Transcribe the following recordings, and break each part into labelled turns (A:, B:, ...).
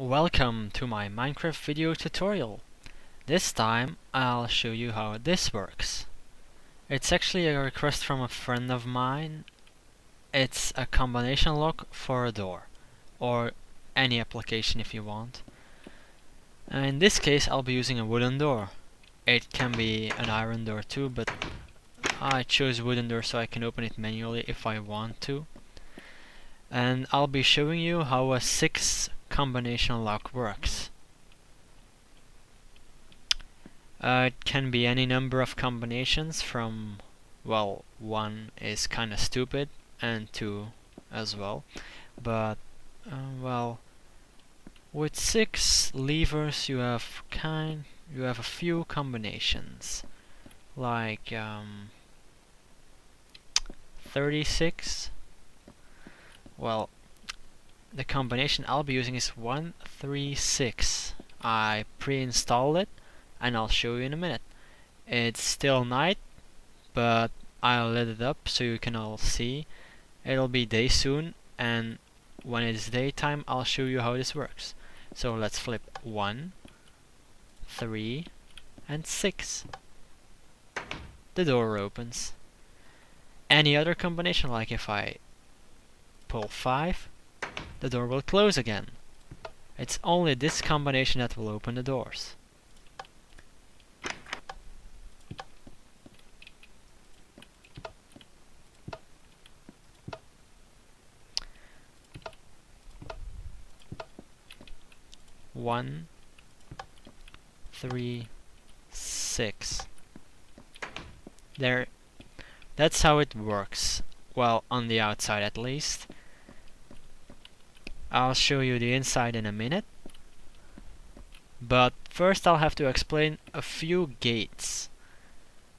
A: Welcome to my Minecraft video tutorial. This time I'll show you how this works. It's actually a request from a friend of mine. It's a combination lock for a door, or any application if you want. In this case I'll be using a wooden door. It can be an iron door too, but I chose wooden door so I can open it manually if I want to. And I'll be showing you how a 6 combination lock works. It can be any number of combinations from, well, 1 is kinda stupid and 2 as well, but well, with 6 levers you have a few combinations, like 36. Well, the combination I'll be using is 136. I pre-installed it and I'll show you in a minute. It's still night, but I'll lit it up so you can all see. It'll be day soon, and when it's daytime I'll show you how this works. So let's flip 1, 3 and 6. The door opens. Any other combination, like if I pull 5, the door will close again. It's only this combination that will open the doors. One, 3, 6. There. That's how it works. Well, on the outside at least. I'll show you the inside in a minute. But first I'll have to explain a few gates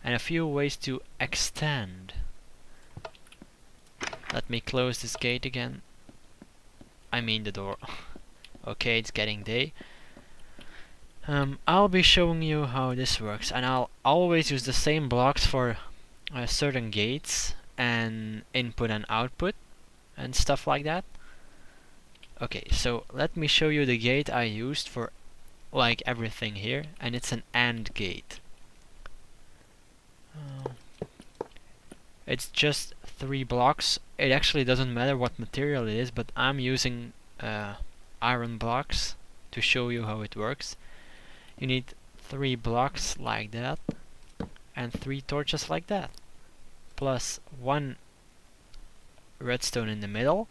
A: and a few ways to extend. Let me close this gate again. I mean the door. Okay, it's getting day. I'll be showing you how this works, and I'll always use the same blocks for certain gates and input and output and stuff like that. Okay, so let me show you the gate I used for like everything here, and it's an AND gate. It's just 3 blocks. It actually doesn't matter what material it is, but I'm using iron blocks to show you how it works. You need 3 blocks like that and 3 torches like that, plus 1 redstone in the middle,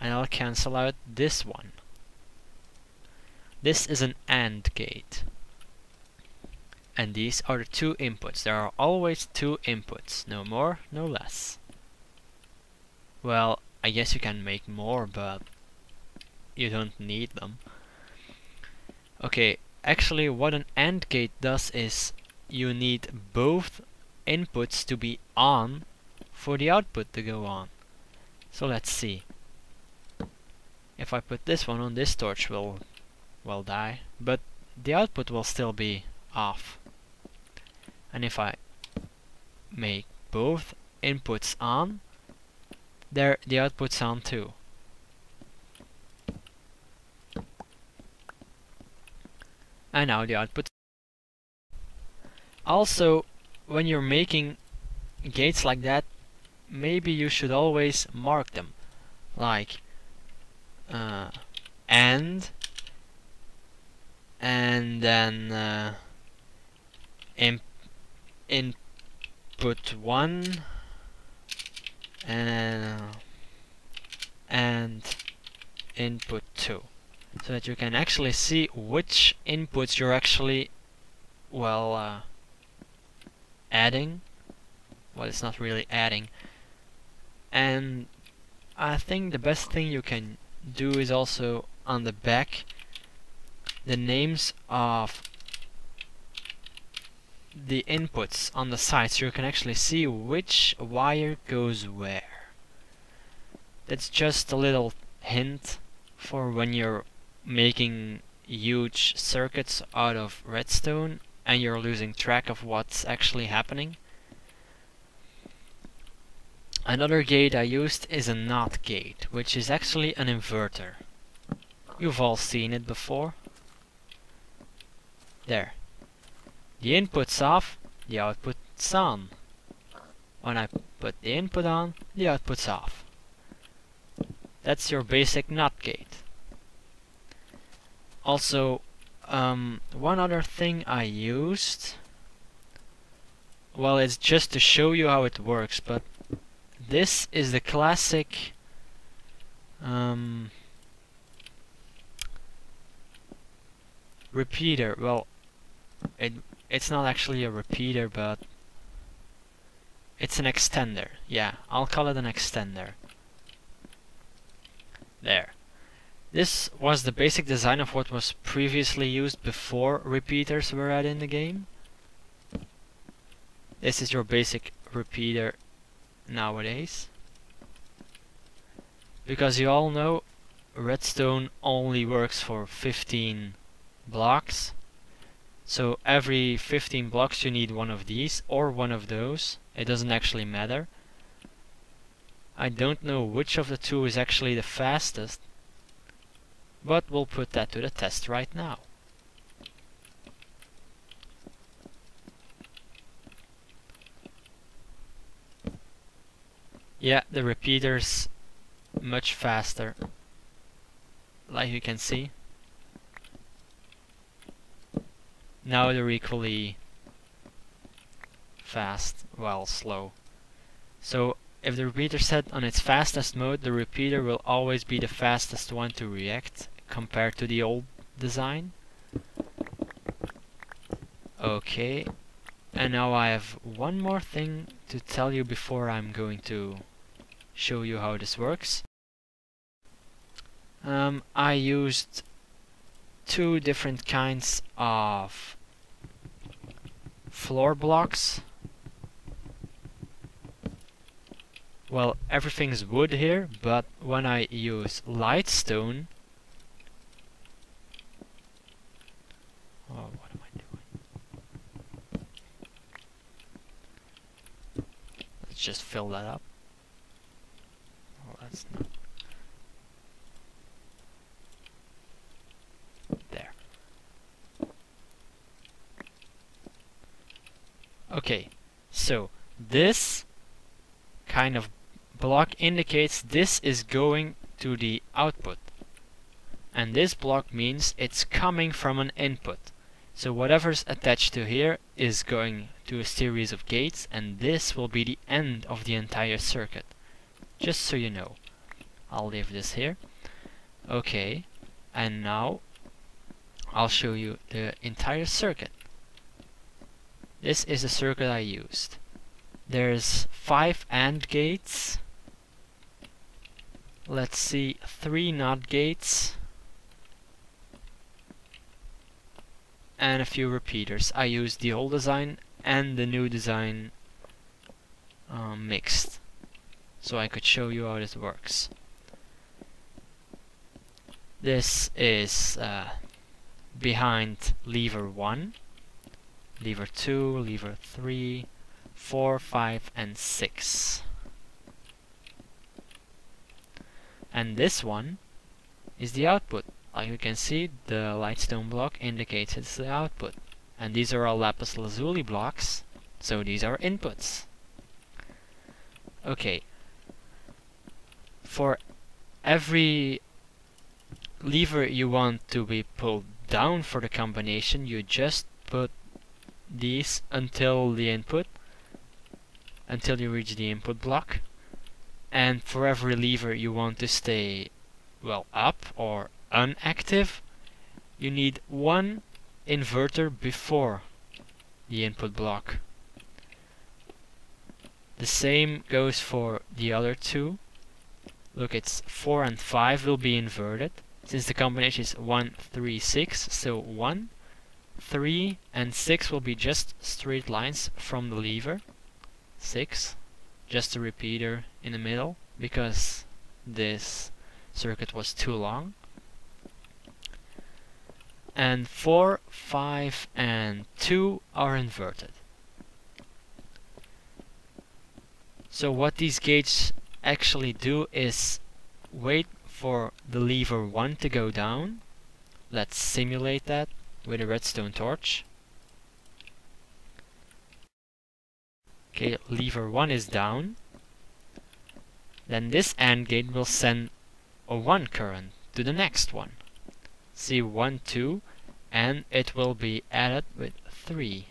A: and I'll cancel out this one. This is an AND gate, and these are the 2 inputs. There are always 2 inputs, no more, no less. Well, I guess you can make more, but you don't need them. Okay, actually what an AND gate does is you need both inputs to be on for the output to go on. So let's see. If I put this one on, this torch will die, but the output will still be off. And if I make both inputs on, there the output's on too. And now the output. Also, when you're making gates like that, maybe you should always mark them, like and then input 1 and input 2, so that you can actually see which inputs you're actually, well, adding. Well, it's not really adding. And I think the best thing you can do is also on the back the names of the inputs on the side, so you can actually see which wire goes where. That's just a little hint for when you're making huge circuits out of redstone and you're losing track of what's actually happening. Another gate I used is a NOT gate, which is actually an inverter. You've all seen it before. There. The input's off, the output's on. When I put the input on, the output's off. That's your basic NOT gate. Also, one other thing I used, well, it's just to show you how it works, but this is the classic repeater. Well, it's not actually a repeater, but it's an extender. Yeah, I'll call it an extender. There. This was the basic design of what was previously used before repeaters were added in the game. This is your basic repeater nowadays. Because you all know redstone only works for 15 blocks. So every 15 blocks you need one of these or one of those. It doesn't actually matter. I don't know which of the two is actually the fastest, but we'll put that to the test right now. Yeah, the repeater's much faster, like you can see. Now they're equally fast, well, slow. So if the repeater's set on its fastest mode, the repeater will always be the fastest one to react compared to the old design. Okay, and now I have one more thing to tell you before I'm going to show you how this works. I used two different kinds of floor blocks. Well, everything's wood here, but when I use lightstone... Oh, what am I doing? Let's just fill that up. Oh, that's not... There. Okay, so this kind of block indicates this is going to the output, and this block means it's coming from an input. So whatever's attached to here is going to a series of gates, and this will be the end of the entire circuit. Just so you know. I'll leave this here. Okay, and now I'll show you the entire circuit. This is the circuit I used. There's 5 AND gates. Let's see, 3 NOT gates. And a few repeaters. I used the old design and the new design mixed, so I could show you how this works. This is behind lever 1, lever 2, lever 3, 4, 5, and 6. And this one is the output. Like you can see, the lightstone block indicates it's the output. And these are all Lapis Lazuli blocks, so these are inputs. Okay. For every lever you want to be pulled down for the combination, you just put these until the input, until you reach the input block. And for every lever you want to stay, well, up or unactive, you need one inverter before the input block. The same goes for the other two. Look, it's 4 and 5 will be inverted, since the combination is 1, 3, 6, so 1, 3 and 6 will be just straight lines from the lever. 6, just a repeater in the middle, because this circuit was too long. And 4, 5 and 2 are inverted. So what these gates actually do is wait for the lever 1 to go down. Let's simulate that with a redstone torch. Okay, lever 1 is down. Then this AND gate will send a 1 current to the next one. See 1, 2, and it will be added with 3.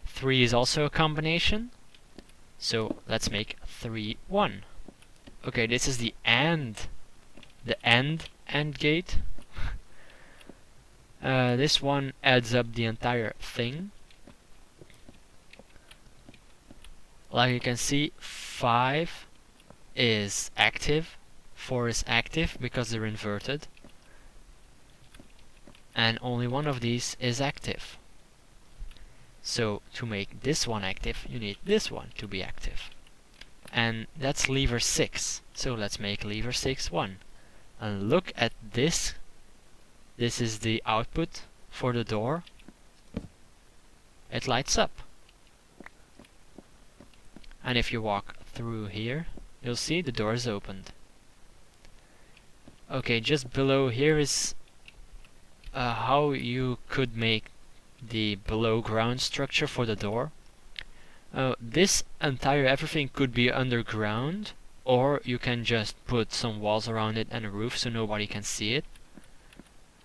A: 3 is also a combination, so let's make 3, 1. Okay, this is the AND gate. This one adds up the entire thing. Like you can see, 5 is active, 4 is active because they're inverted, and only one of these is active. So to make this one active, you need this one to be active. And that's lever 6. So let's make lever 6 1. And look at this. This is the output for the door. It lights up. And if you walk through here, you'll see the door is opened. Okay, just below here is how you could make the below ground structure for the door. This entire everything could be underground, or you can just put some walls around it and a roof so nobody can see it.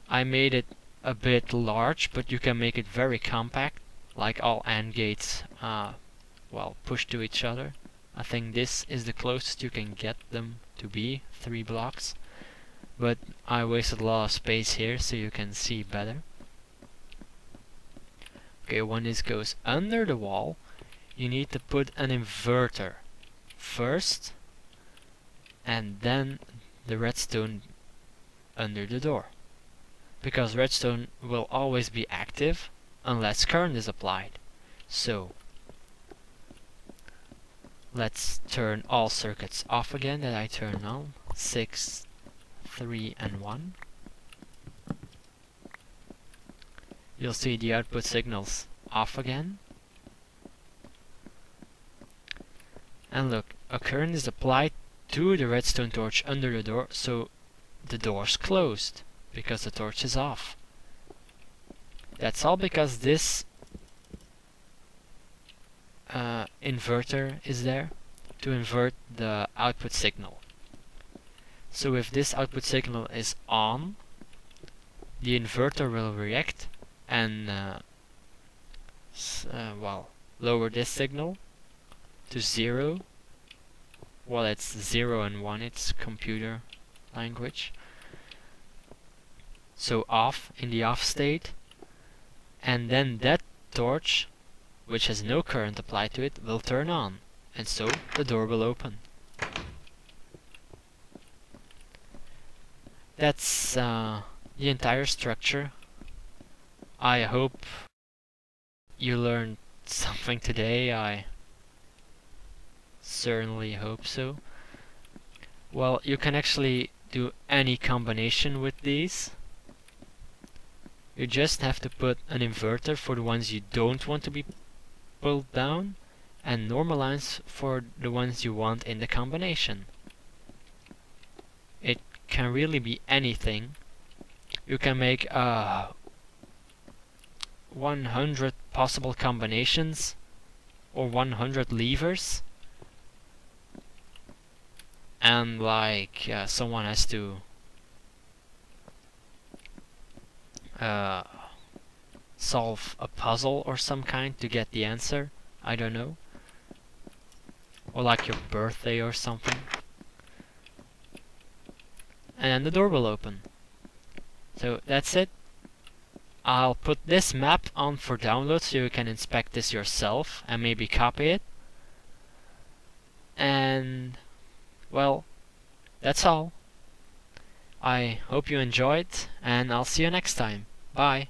A: I made it a bit large, but you can make it very compact, like all AND gates, well, push to each other. I think this is the closest you can get them to be, 3 blocks. But I wasted a lot of space here so you can see better. Okay, when this goes under the wall, you need to put an inverter first, and then the redstone under the door. Because redstone will always be active unless current is applied. So let's turn all circuits off again that I turned on. 6, 3 and 1. You'll see the output signals off again. And look, a current is applied to the redstone torch under the door, so the door's closed because the torch is off. That's all because this inverter is there to invert the output signal. So if this output signal is on, the inverter will react and well, lower this signal to 0. Well, it's 0 and 1, it's computer language. So off, in the off state, and then that torch, which has no current applied to it, will turn on, and so the door will open. That's the entire structure. I hope you learned something today. I certainly hope so. Well, you can actually do any combination with these. You just have to put an inverter for the ones you don't want to be pulled down, and normalize for the ones you want in the combination. It can really be anything. You can make 100 possible combinations or 100 levers, and like someone has to solve a puzzle or some kind to get the answer. I don't know. Or like your birthday or something. And then the door will open. So that's it. I'll put this map on for download so you can inspect this yourself and maybe copy it. And well, that's all. I hope you enjoyed, and I'll see you next time. Bye.